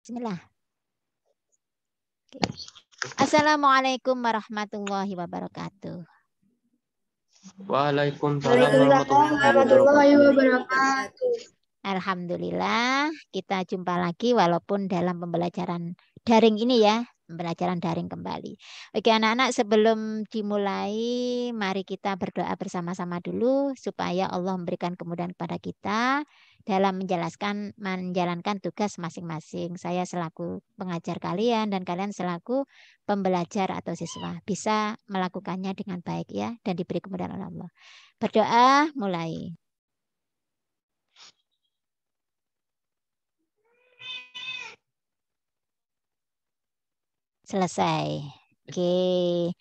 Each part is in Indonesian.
Bismillah. Oke. Assalamualaikum warahmatullahi wabarakatuh. Waalaikumsalam warahmatullahi wabarakatuh. Alhamdulillah, kita jumpa lagi walaupun dalam pembelajaran daring ini ya, pembelajaran daring kembali. Oke anak-anak, sebelum dimulai, mari kita berdoa bersama-sama dulu supaya Allah memberikan kemudahan kepada kita dalam menjalankan tugas masing-masing. Saya selaku pengajar kalian dan kalian selaku pembelajar atau siswa bisa melakukannya dengan baik ya dan diberi kemudahan oleh Allah. Berdoa mulai. Selesai. Oke.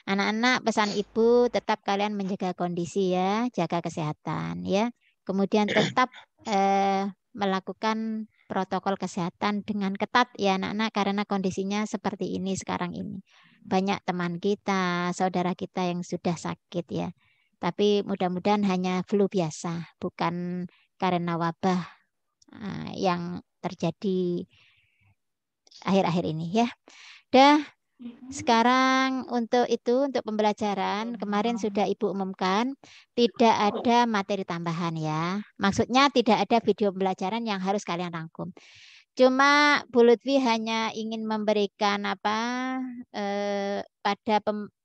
Anak-anak, pesan ibu tetap kalian menjaga kondisi ya, jaga kesehatan ya. Kemudian tetap melakukan protokol kesehatan dengan ketat ya anak-anak karena kondisinya seperti ini sekarang ini. Banyak teman kita, saudara kita yang sudah sakit ya. Tapi mudah-mudahan hanya flu biasa, bukan karena wabah yang terjadi akhir-akhir ini ya. Dah, sekarang untuk pembelajaran kemarin sudah Ibu umumkan tidak ada materi tambahan ya. Maksudnya tidak ada video pembelajaran yang harus kalian rangkum. Cuma Bu Lutfi hanya ingin memberikan pada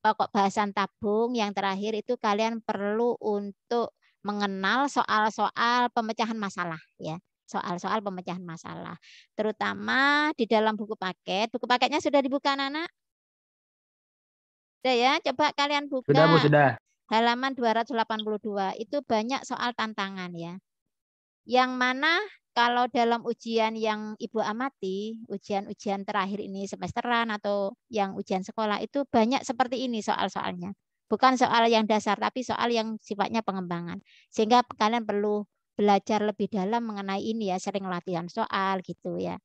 pokok bahasan tabung yang terakhir itu kalian perlu untuk mengenal soal-soal pemecahan masalah ya. Soal-soal pemecahan masalah. Terutama di dalam buku paket. Buku paketnya sudah dibuka anak-anak? Sudah ya, coba kalian buka. Sudah, Bu, sudah. Halaman 282. Itu banyak soal tantangan ya. Yang mana kalau dalam ujian yang Ibu amati, ujian-ujian terakhir ini semesteran atau yang ujian sekolah itu banyak seperti ini soal-soalnya. Bukan soal yang dasar, tapi soal yang sifatnya pengembangan. Sehingga kalian perlu belajar lebih dalam mengenai ini ya, sering latihan soal gitu ya.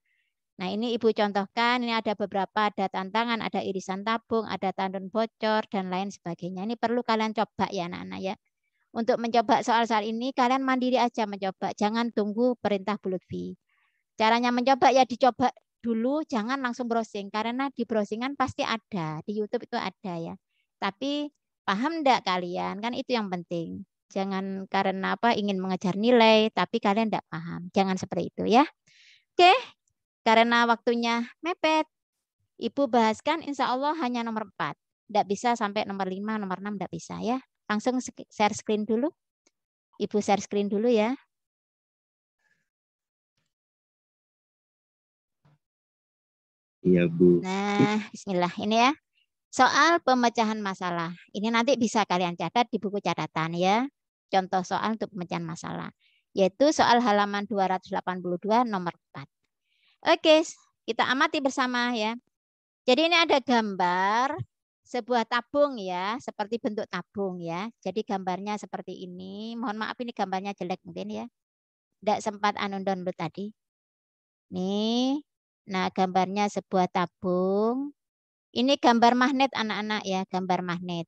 Nah ini Ibu contohkan, ini ada beberapa, ada tantangan, ada irisan tabung, ada tandon bocor, dan lain sebagainya. Ini perlu kalian coba ya anak-anak ya. Untuk mencoba soal-soal ini, kalian mandiri aja mencoba. Jangan tunggu perintah Bu Lutfi. Caranya mencoba ya dicoba dulu, jangan langsung browsing. Karena di browsingan pasti ada, di YouTube itu ada ya. Tapi paham enggak kalian? Kan itu yang penting. Jangan karena ingin mengejar nilai, tapi kalian enggak paham. Jangan seperti itu ya. Oke, karena waktunya mepet. Ibu bahaskan insya Allah hanya nomor 4. Enggak bisa sampai nomor 5, nomor 6 enggak bisa ya. Langsung share screen dulu. Ibu share screen dulu ya. Iya, Bu. Nah, bismillah ini ya. Soal pemecahan masalah. Ini nanti bisa kalian catat di buku catatan ya. Contoh soal untuk pemecahan masalah. Yaitu soal halaman 282 nomor 4. Oke, kita amati bersama ya. Jadi ini ada gambar sebuah tabung ya, seperti bentuk tabung ya. Jadi gambarnya seperti ini. Mohon maaf ini gambarnya jelek mungkin ya. Tidak sempat download tadi. Nih, nah gambarnya sebuah tabung. Ini gambar magnet anak-anak ya, gambar magnet.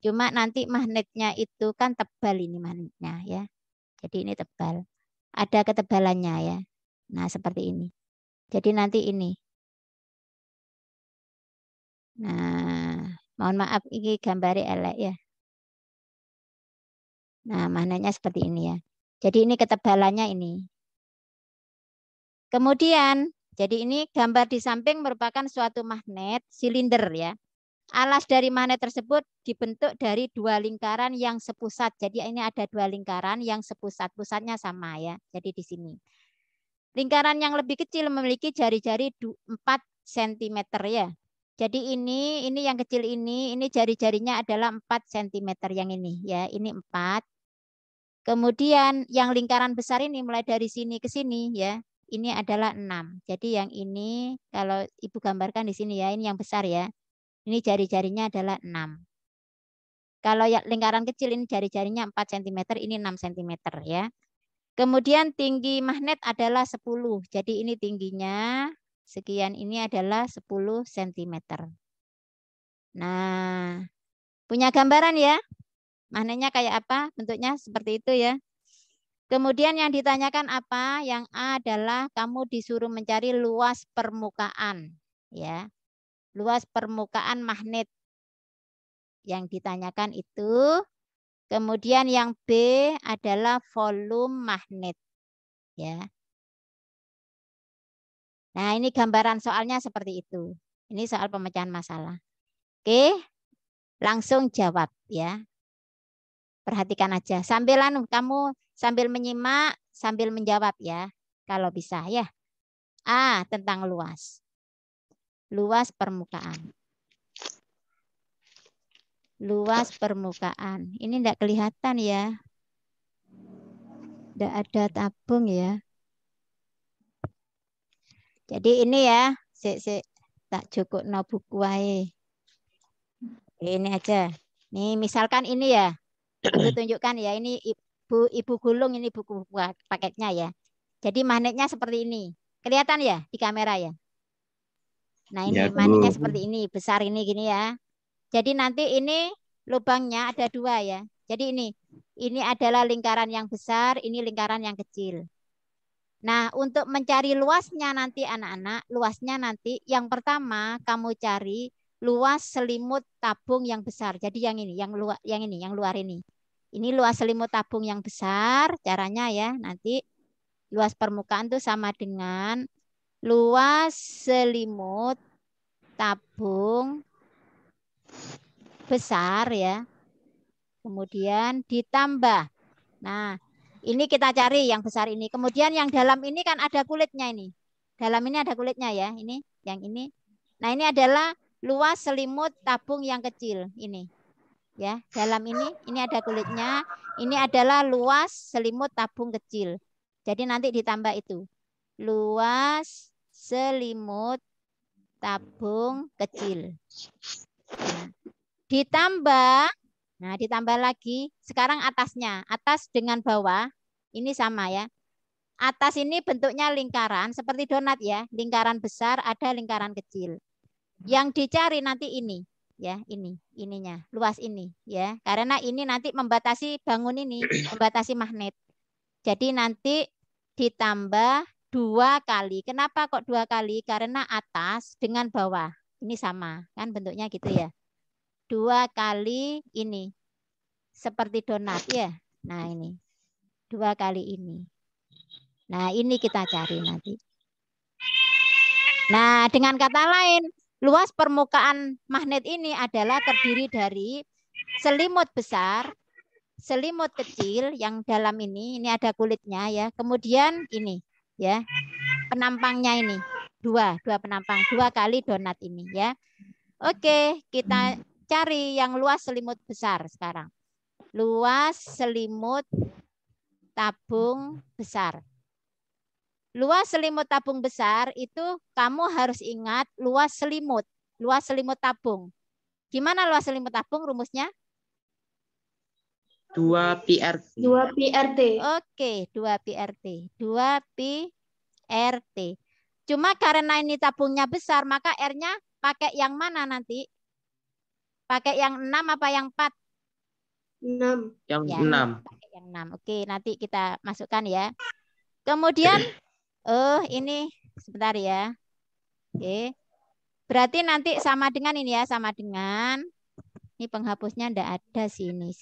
Cuma nanti magnetnya itu kan tebal ini magnetnya ya. Jadi ini tebal. Ada ketebalannya ya. Nah seperti ini. Jadi nanti ini. Nah, mohon maaf ini gambarnya elek ya. Nah, magnetnya seperti ini ya. Jadi ini ketebalannya ini. Kemudian, jadi ini gambar di samping merupakan suatu magnet silinder ya. Alas dari magnet tersebut dibentuk dari dua lingkaran yang sepusat. Jadi ini ada dua lingkaran yang sepusat. Pusatnya sama ya. Jadi di sini. Lingkaran yang lebih kecil memiliki jari-jari 4 cm ya. Jadi ini yang kecil ini jari-jarinya adalah 4 cm yang ini ya. Ini 4. Kemudian yang lingkaran besar ini mulai dari sini ke sini ya. Ini adalah 6. Jadi yang ini kalau Ibu gambarkan di sini ya, ini yang besar ya. Ini jari-jarinya adalah 6. Kalau yang lingkaran kecil ini jari-jarinya 4 cm, ini 6 cm ya. Kemudian tinggi magnet adalah 10. Jadi ini tingginya sekian, ini adalah 10 cm. Nah, punya gambaran ya? Magnetnya kayak apa? Bentuknya seperti itu ya. Kemudian yang ditanyakan apa? Yang A adalah kamu disuruh mencari luas permukaan, ya. Luas permukaan magnet. Yang ditanyakan itu. Kemudian yang B adalah volume magnet, ya. Nah, ini gambaran soalnya seperti itu. Ini soal pemecahan masalah. Oke, langsung jawab ya. Perhatikan aja. Kamu sambil menyimak, sambil menjawab ya. Kalau bisa ya. A, tentang luas. Luas permukaan. Luas permukaan. Ini enggak kelihatan ya. Enggak ada tabung ya. Jadi ini ya. Tak cukup no buku wae. Ini aja. Nih misalkan ini ya. Ibu tunjukkan ya. Ini Ibu gulung ini buku paketnya ya. Jadi magnetnya seperti ini. Kelihatan ya di kamera ya. Nah ini Ya, magnetnya Bu. seperti ini. Besar ini gini ya. Jadi nanti ini lubangnya ada dua ya. Jadi ini adalah lingkaran yang besar. Ini lingkaran yang kecil. Nah untuk mencari luasnya nanti anak-anak. Luasnya nanti yang pertama kamu cari luas selimut tabung yang besar. Jadi yang ini. Yang luar ini. Ini luas selimut tabung yang besar. Caranya ya nanti luas permukaan itu sama dengan luas selimut tabung besar ya. Kemudian ditambah. Nah, ini kita cari yang besar ini. Kemudian yang dalam ini kan ada kulitnya ini. Dalam ini ada kulitnya ya. Ini, yang ini. Nah, ini adalah luas selimut tabung yang kecil ini. Ya, dalam ini ada kulitnya. Ini adalah luas selimut tabung kecil. Jadi nanti ditambah itu. Luas selimut tabung kecil. Nah, ditambah lagi. Sekarang atasnya. Atas dengan bawah. Ini sama ya. Atas ini bentuknya lingkaran. Seperti donat ya. Lingkaran besar, ada lingkaran kecil. Yang dicari nanti ini. Ya, ininya, luas ini ya. Karena ini nanti membatasi bangun ini, membatasi magnet. Jadi nanti ditambah 2 kali. Kenapa kok 2 kali? Karena atas dengan bawah ini sama, kan bentuknya gitu ya. 2 kali ini. Seperti donat ya. Nah, ini. 2 kali ini. Nah, ini kita cari nanti. Nah, dengan kata lain, luas permukaan magnet ini adalah terdiri dari selimut besar, selimut kecil yang dalam ini ada kulitnya ya. Kemudian ini ya, penampangnya ini. 2 penampang, 2 kali donat ini ya. Oke, kita cari yang luas selimut besar sekarang. Luas selimut tabung besar. Luas selimut tabung besar itu kamu harus ingat luas selimut tabung. Gimana luas selimut tabung rumusnya? 2 PRT. Oke, 2 PRT. 2 PRT. Cuma karena ini tabungnya besar, maka R-nya pakai yang mana nanti? Pakai yang 6 apa yang 4? 6. Yang ya, 6. Pakai yang 6. Oke, nanti kita masukkan ya. Kemudian ini sebentar ya. Oke. Berarti nanti sama dengan ini ya, sama dengan ini penghapusnya ndak ada sih ini.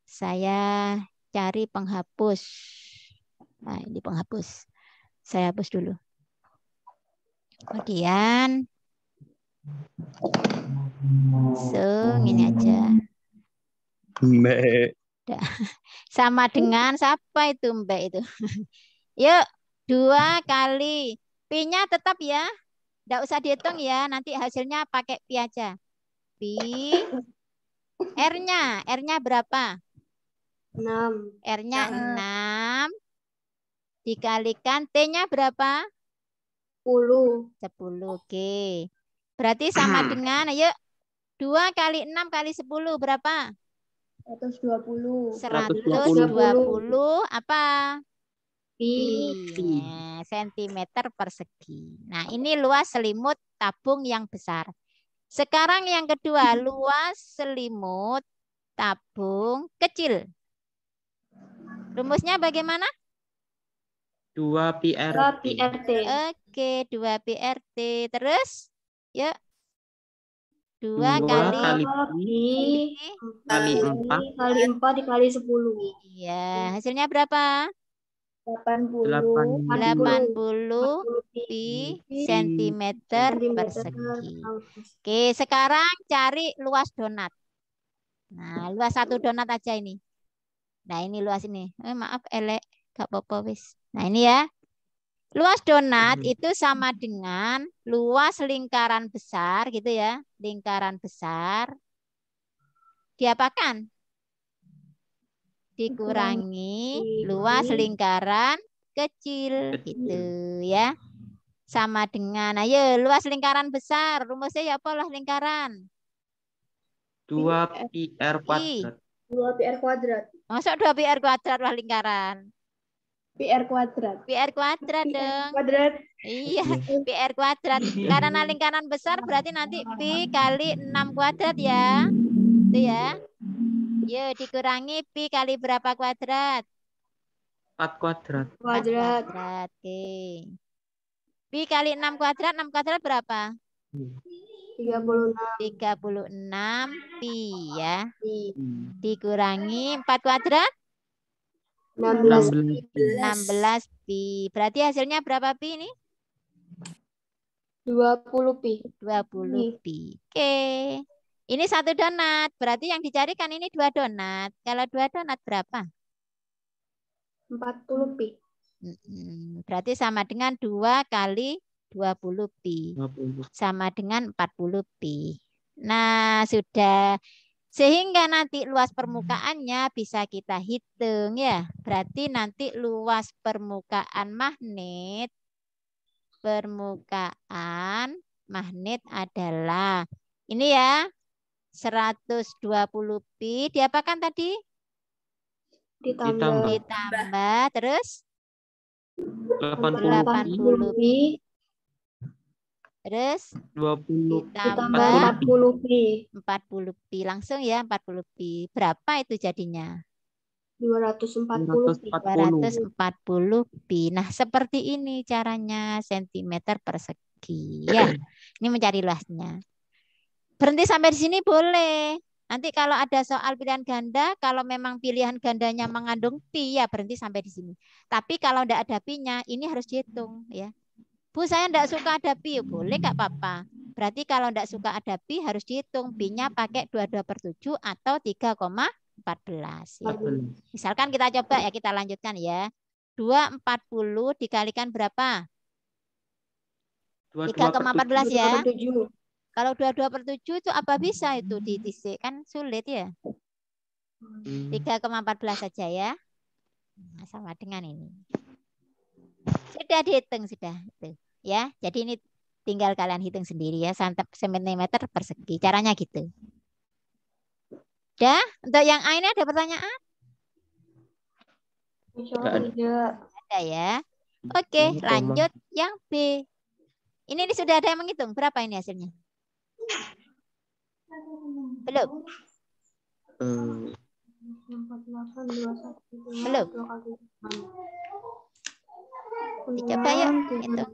Saya cari penghapus. Nah, ini penghapus. Saya hapus dulu. Kemudian ini aja. Mbak. Sama dengan siapa itu Mbak itu? Yuk, 2 kali. Pi-nya tetap ya. Nggak usah dihitung ya. Nanti hasilnya pakai pi aja. Pi. R-nya berapa? 6. R-nya 6. Dikalikan T-nya berapa? 10. 10. Oke. Berarti sama dengan, ayo. 2 kali 6 kali 10 berapa? 120. 120 apa? Pi. Sentimeter persegi. Nah, ini luas selimut tabung yang besar. Sekarang yang kedua, luas selimut tabung kecil. Rumusnya bagaimana? 2 pi RT. Oke, 2 pi RT. Terus, yuk. 2 2 kali pi kali 4 kali 4 dikali 10. Iya, hasilnya berapa? 80 pi sentimeter persegi. Oke, sekarang cari luas donat. Nah, luas satu donat aja ini. Nah, ini luas ini. Maaf, elek. Gak apa-apa, wis. Nah, ini ya. Luas donat itu sama dengan luas lingkaran besar gitu ya. Lingkaran besar diapakan? Dikurangi luas lingkaran kecil gitu ya. Sama dengan, ayo luas lingkaran besar. Rumusnya ya apa lah lingkaran? 2 pi R kuadrat. 2 pi R kuadrat. Masuk 2 pi R kuadrat lah lingkaran. Pi R kuadrat. Pi R kuadrat dong. Kuadrat. Iya, pi R kuadrat. Karena lingkaran besar berarti nanti pi kali 6 kuadrat ya. Itu ya. Yuk dikurangi pi kali berapa kuadrat? 4 kuadrat. 4 kuadrat. Oke. Pi kali 6 kuadrat berapa? 36 pi ya. Dikurangi 4 kuadrat? 16 pi. Berarti hasilnya berapa pi ini? 20 pi. 20 pi. Oke. Ini satu donat. Berarti yang dicarikan ini 2 donat. Kalau 2 donat berapa? 40 pi. Berarti sama dengan 2 kali 20 pi. Sama dengan 40 pi. Nah, sudah. Sehingga nanti luas permukaannya bisa kita hitung ya. Berarti nanti luas permukaan magnet adalah ini ya 120 pi. Diapakan tadi? Ditambah terus 80 pi. Terus 20 ditambah 40 pi. 40 pi. Langsung ya 40 pi. Berapa itu jadinya? 240 pi. 240 pi. Nah, seperti ini caranya sentimeter persegi. Ya, ini mencari luasnya. Berhenti sampai di sini boleh. Nanti kalau ada soal pilihan ganda, kalau memang pilihan gandanya mengandung pi, ya berhenti sampai di sini. Tapi kalau tidak ada pi-nya, ini harus dihitung ya. Bu, saya tidak suka ada pi. Boleh, nggak apa-apa. Berarti kalau tidak suka ada pi, harus dihitung. Pi-nya pakai 22/7 atau 3,14. Ya. Misalkan kita coba ya, kita lanjutkan ya. 240 dikalikan berapa? 3,14 ya. Kalau 22/7 itu apa bisa itu ditisik? Kan sulit ya. 3,14 saja ya. Nah, sama dengan ini. Sudah dihitung sudah. Tuh, ya. Jadi ini tinggal kalian hitung sendiri ya. Sentimeter persegi. Caranya gitu. Udah? Untuk yang A ini ada pertanyaan? Tidak. Ada ya. Oke, lanjut yang B. Ini sudah ada yang menghitung. Berapa ini hasilnya? Belum? Belum? Dicoba yuk. Itu.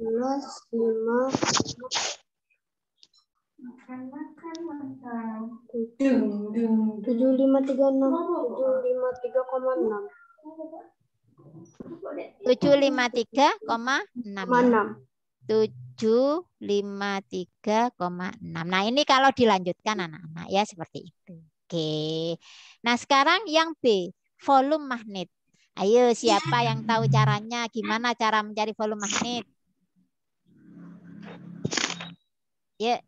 753,6. 753,6. Nah, ini kalau dilanjutkan anak-anak ya seperti itu. Oke. Nah, sekarang yang B, volume magnet. Ayo, siapa yang tahu caranya? Gimana cara mencari volume magnet? Ya.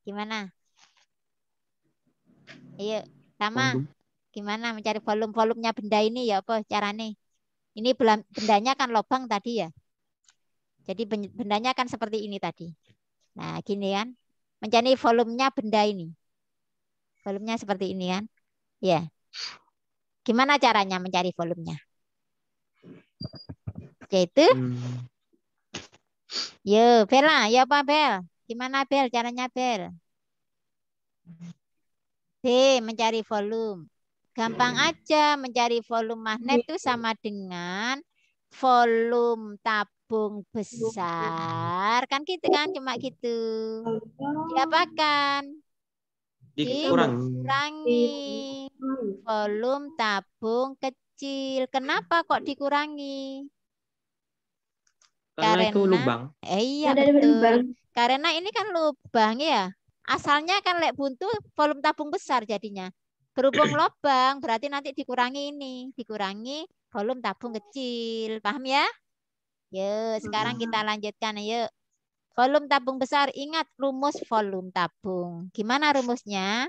Gimana? Ayo, sama. Gimana mencari volumenya benda ini ya apa caranya? Ini bendanya kan lubang tadi ya. Jadi bendanya kan seperti ini tadi. Nah, gini kan. Mencari volumenya benda ini. Volumenya seperti ini kan. Ya. Gimana caranya mencari volumenya? Yaitu yo, Bella, ya apa Bel? Gimana Bel caranya Bel? B, mencari volume. Gampang aja mencari volume magnet itu sama dengan volume tabung besar. Kan gitu kan, cuma gitu. Diapakan? Dikurangi volume tabung kecil. Kenapa kok dikurangi? Karena itu lubang. Iya Ada betul. lubang. Karena ini kan lubang ya. Asalnya kan lek buntu volume tabung besar jadinya. Berhubung lubang berarti nanti dikurangi ini. Dikurangi volume tabung kecil. Paham ya? Yuk sekarang kita lanjutkan yuk. Volume tabung besar. Ingat rumus volume tabung. Gimana rumusnya?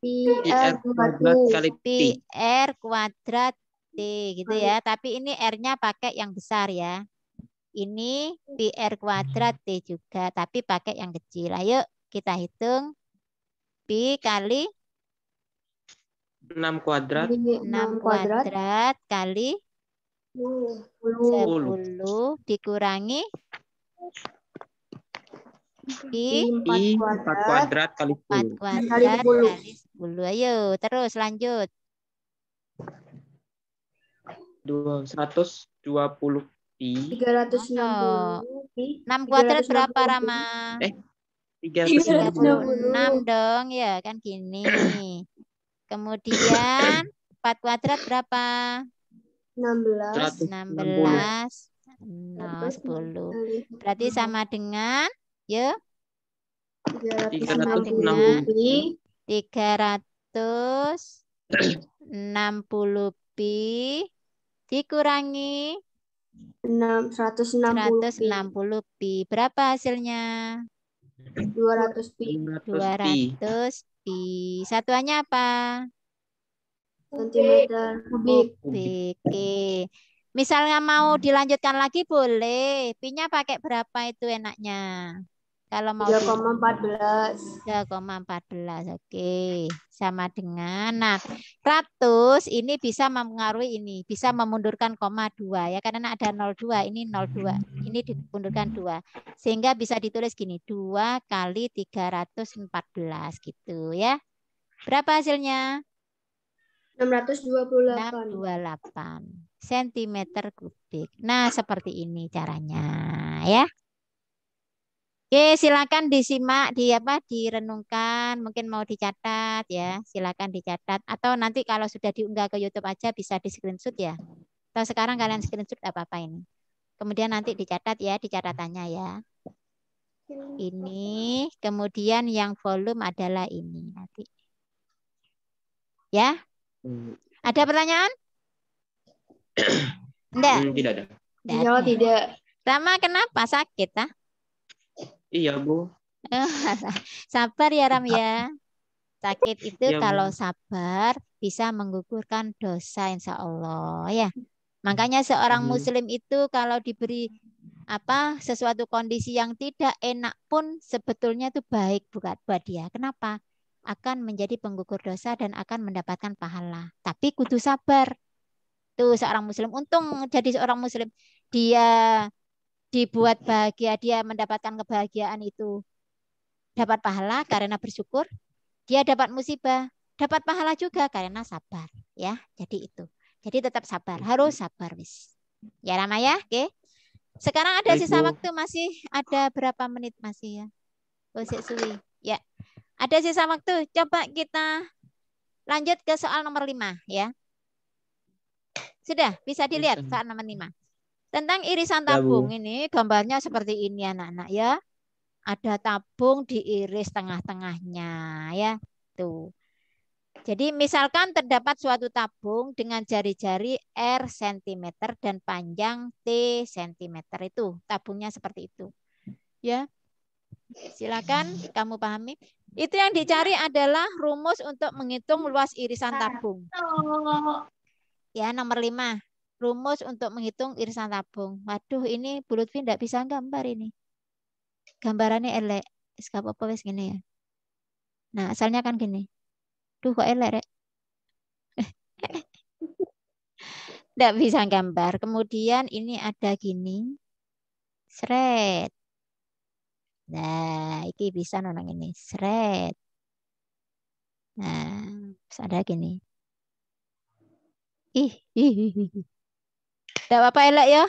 PR kuadrat kali T. PR kuadrat T gitu ya. Tapi ini R-nya pakai yang besar ya. Ini PR kuadrat T juga, tapi pakai yang kecil. Ayo kita hitung. Pi kali 6 kuadrat. 6 kuadrat kali 10 dikurangi Pi 4 kuadrat kali 4 10. kuadrat kali 10. Ayo terus lanjut. 120 pi. 360 pi. 6 kuadrat berapa Rama? 360. 36 dong ya kan gini. Kemudian 4 kuadrat berapa? 16. 16. 10. Berarti sama dengan ya 360 pi. 360 pi dikurangi 160 pi. Berapa hasilnya? 200 pi. 200 pi. Satuannya apa? Sentimeter kubik. Oke. Misalnya mau dilanjutkan lagi boleh. Pi-nya pakai berapa itu enaknya? Kalau mau 3,14. 3,14. Oke. Sama dengan. Nah, ratus ini bisa mempengaruhi ini. Bisa memundurkan koma 2 ya. Karena ada 02. Ini 02. Ini dimundurkan 2. Sehingga bisa ditulis gini. 2 kali 314 gitu ya. Berapa hasilnya? 628 cm kubik. Nah, seperti ini caranya ya. Oke, silakan disimak, direnungkan, mungkin mau dicatat ya. Silakan dicatat atau nanti kalau sudah diunggah ke YouTube aja bisa di-screenshot ya. Atau sekarang kalian screenshot apa-apa ini. Kemudian nanti dicatat ya, di catatannya ya. Ini, kemudian yang volume adalah ini nanti. Ya? Ada pertanyaan? Enggak. Tidak ada. Tidak. Rama kenapa sakit ah? Iya, Bu. Sabar ya Ram ya. Sakit itu Ya, kalau sabar bisa menggugurkan dosa insya Allah ya. Makanya seorang muslim itu kalau diberi sesuatu kondisi yang tidak enak pun sebetulnya itu baik buat dia. Kenapa? Akan menjadi penggugur dosa dan akan mendapatkan pahala. Tapi kudu sabar. Tuh seorang muslim, untung jadi seorang muslim. Dia dibuat bahagia, dia mendapatkan kebahagiaan itu. Dapat pahala karena bersyukur. Dia dapat musibah, dapat pahala juga karena sabar. Ya, jadi itu. Jadi tetap sabar, harus sabar wis. Ya Rama ya, oke. Sekarang ada sisa waktu masih ada berapa menit masih ya? Bosek suwi. Ya. Ada sisa waktu. Coba kita lanjut ke soal nomor 5 ya. Sudah bisa dilihat soal nomor 5. Tentang irisan tabung ini gambarnya seperti ini anak-anak ya. Ada tabung diiris tengah-tengahnya ya. Tuh. Jadi misalkan terdapat suatu tabung dengan jari-jari R cm dan panjang T cm itu. Tabungnya seperti itu. Ya. Silakan kamu pahami. Itu yang dicari adalah rumus untuk menghitung luas irisan tabung. Ya, nomor 5. Rumus untuk menghitung irisan tabung. Waduh, ini Bu Lutfi tidak bisa gambar ini. Gambarannya elek. Gak apa-apa wes gini ya. Nah, asalnya kan gini. Duh, kok elek, Rek? Tidak bisa gambar. Kemudian ini ada gini. Sret. Nah, ini bisa nonton ini. Sret. Nah, ada gini. Tidak apa-apa elek ya.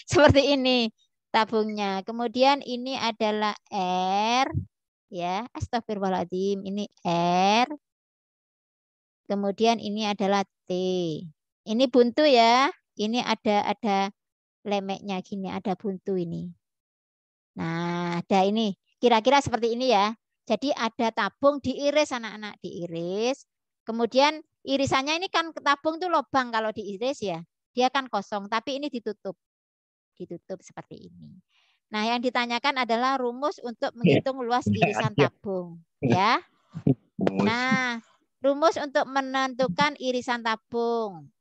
Seperti ini tabungnya. Kemudian ini adalah R. Ya, astagfirullahaladzim. Ini R. Kemudian ini adalah T. Ini buntu ya. Ini ada lemeknya gini, ada buntu ini. Nah, ada ini. Kira-kira seperti ini ya. Jadi ada tabung diiris anak-anak, diiris. Kemudian irisannya ini kan tabung tuh lubang kalau diiris ya. Dia kan kosong, tapi ini ditutup. Ditutup seperti ini. Nah, yang ditanyakan adalah rumus untuk menghitung luas irisan tabung, ya. Nah, rumus untuk menentukan irisan tabung.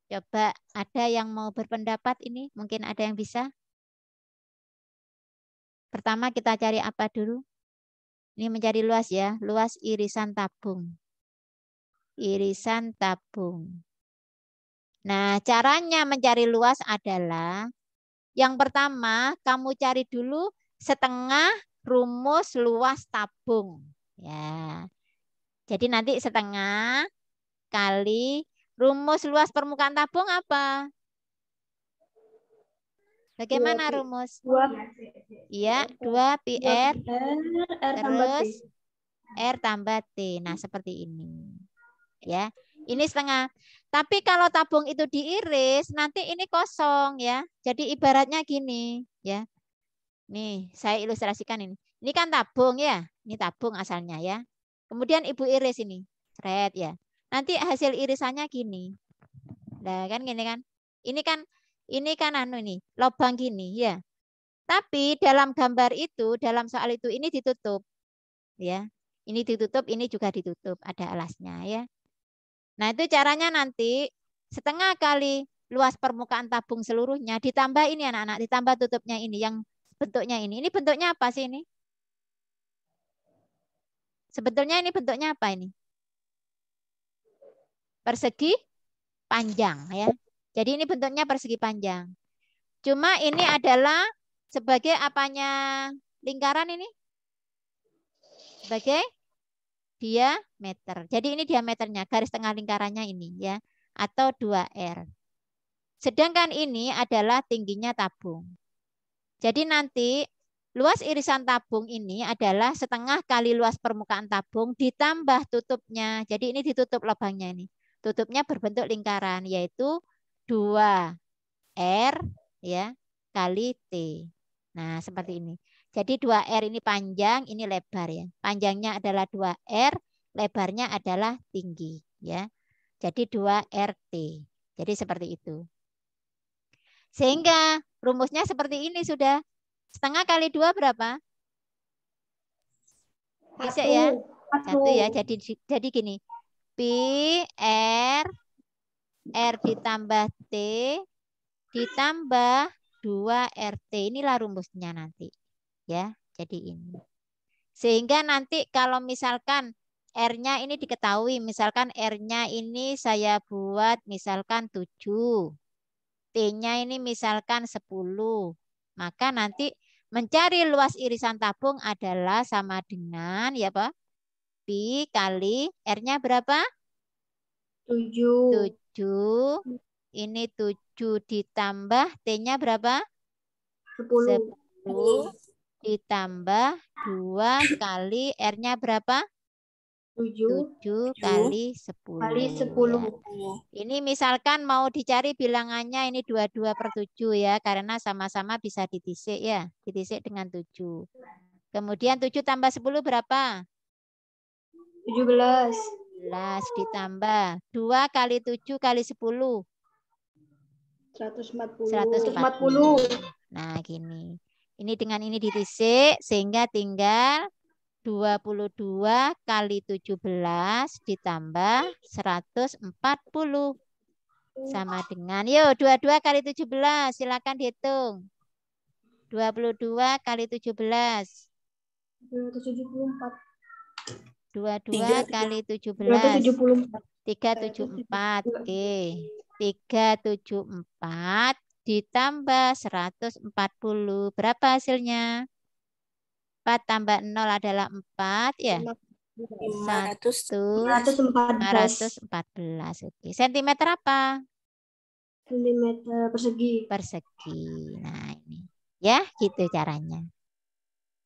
Coba ada yang mau berpendapat ini? Mungkin ada yang bisa? Pertama kita cari apa dulu? Ini mencari luas ya, luas irisan tabung. Irisan tabung. Nah, caranya mencari luas adalah yang pertama kamu cari dulu setengah rumus luas tabung. Ya. Jadi nanti setengah kali rumus luas permukaan tabung apa? Bagaimana rumus? 2 Iya, 2 PR R tambah T. terus R tambah T. Nah, seperti ini. Ya. Ini setengah. Tapi kalau tabung itu diiris, nanti ini kosong ya. Jadi ibaratnya gini, ya. Nih, saya ilustrasikan ini. Ini kan tabung ya. Ini tabung asalnya ya. Kemudian ibu iris ini. Seret ya. Nanti hasil irisannya gini. Nah, kan gini kan. Ini kan anu ini, lubang gini ya. Tapi dalam gambar itu, dalam soal itu ini ditutup. Ya. Ini ditutup, ini juga ditutup, ada alasnya ya. Nah, itu caranya nanti setengah kali luas permukaan tabung seluruhnya ditambah ini anak-anak, ditambah tutupnya ini yang bentuknya ini. Ini bentuknya apa sih ini? Sebetulnya ini bentuknya apa ini? Persegi panjang ya. Jadi ini bentuknya persegi panjang. Cuma ini adalah sebagai apanya lingkaran ini? Sebagai diameter. Jadi ini diameternya, garis tengah lingkarannya ini ya, atau 2R. Sedangkan ini adalah tingginya tabung. Jadi nanti luas irisan tabung ini adalah setengah kali luas permukaan tabung ditambah tutupnya. Jadi ini ditutup lubangnya ini. Tutupnya berbentuk lingkaran yaitu 2R ya kali T. Nah, seperti ini. Jadi 2R ini panjang, ini lebar ya. Panjangnya adalah 2R, lebarnya adalah tinggi ya. Jadi 2RT. Jadi seperti itu. Sehingga rumusnya seperti ini sudah. Setengah kali 2 berapa? Bisa ya? 1 ya. Jadi gini. Pi R ditambah T ditambah 2RT. Inilah rumusnya nanti. Ya, jadi ini. Sehingga nanti kalau misalkan R-nya ini diketahui, misalkan R-nya ini saya buat misalkan 7. T-nya ini misalkan 10. Maka nanti mencari luas irisan tabung adalah sama dengan ya Pak? Pi kali R-nya berapa? 7. 7. Ini 7 ditambah T-nya berapa? 10. 10 ditambah 2 kali R-nya berapa? 7 kali 10. Kali 10. Ya. Ini misalkan mau dicari bilangannya ini 22/7 ya. Karena sama-sama bisa ditisik ya. Ditisik dengan 7. Kemudian 7 tambah 10 berapa? 17. 11 ditambah 2 kali 7 kali 10. 140. Nah gini. Ini dengan ini ditisik sehingga tinggal 22 kali 17 ditambah 140. Sama dengan, yuk 22 kali 17. Silakan dihitung. 22 kali 17. 274. 22 kali 17. 274. 374. Oke. 374 ditambah 140. Berapa hasilnya? 4 tambah 0 adalah 4 ya. 514 514. Oke. Sentimeter apa? sentimeter persegi. Persegi. Nah, ini. Ya, gitu caranya.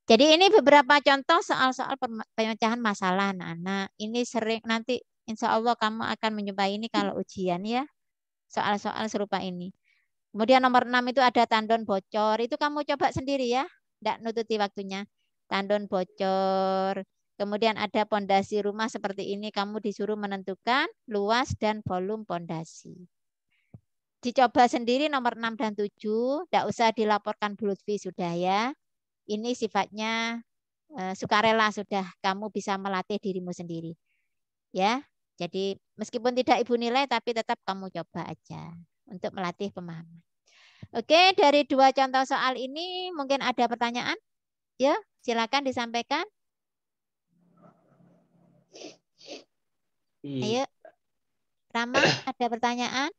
Jadi ini beberapa contoh soal-soal pemecahan masalah anak-anak. Ini sering nanti insya Allah kamu akan menjumpai ini kalau ujian ya. Soal-soal serupa ini. Kemudian nomor 6 itu ada tandon bocor. Itu kamu coba sendiri ya. Tidak nututi waktunya. Tandon bocor. Kemudian ada pondasi rumah seperti ini. Kamu disuruh menentukan luas dan volume pondasi. Dicoba sendiri nomor 6 dan 7. Tidak usah dilaporkan Bu Lutfi sudah ya. Ini sifatnya sukarela sudah. Kamu bisa melatih dirimu sendiri. Ya. Jadi meskipun tidak Ibu nilai tapi tetap kamu coba aja untuk melatih pemahaman. Oke, dari 2 contoh soal ini mungkin ada pertanyaan? Ya, silakan disampaikan. Ayo. Rama, ada pertanyaan?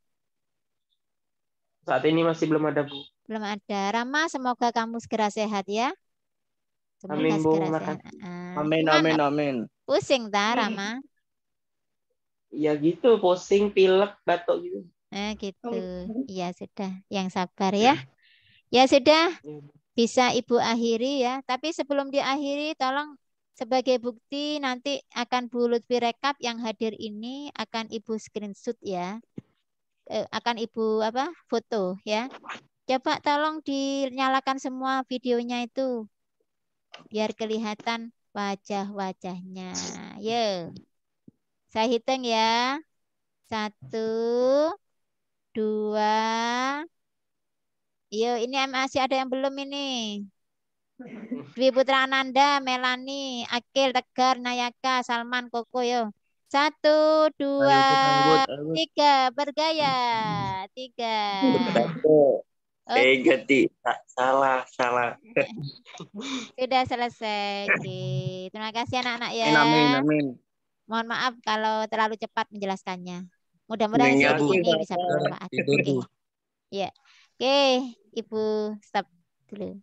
Saat ini masih belum ada, Bu. Belum ada. Rama, semoga kamu segera sehat ya. Semoga Amin, Bu. segera sehat. Amin, amin, amin. Pusing tak, Rama? Ya gitu, pusing, pilek, batuk gitu. Gitu. Iya sudah. Yang sabar ya. Ya sudah. Bisa Ibu akhiri ya. Tapi sebelum diakhiri, tolong sebagai bukti nanti akan Bu Lutfi rekap yang hadir ini akan Ibu screenshot ya. Akan Ibu foto ya. Coba tolong dinyalakan semua videonya itu. Biar kelihatan wajah-wajahnya. Yo. Saya hitung ya. 1, 2. Yo, ini masih ada yang belum ini. Dwi Putra Ananda, Melani, Akil, Tegar, Nayaka, Salman, Koko yo. 1, 2, 3. Bergaya. 3. Ganti. Salah. Sudah selesai. Oke. Terima kasih anak-anak ya. Amin. Mohon maaf kalau terlalu cepat menjelaskannya. Mudah-mudahan sesi ini bisa bermanfaat. Oke. Ya. Oke, Ibu stop dulu.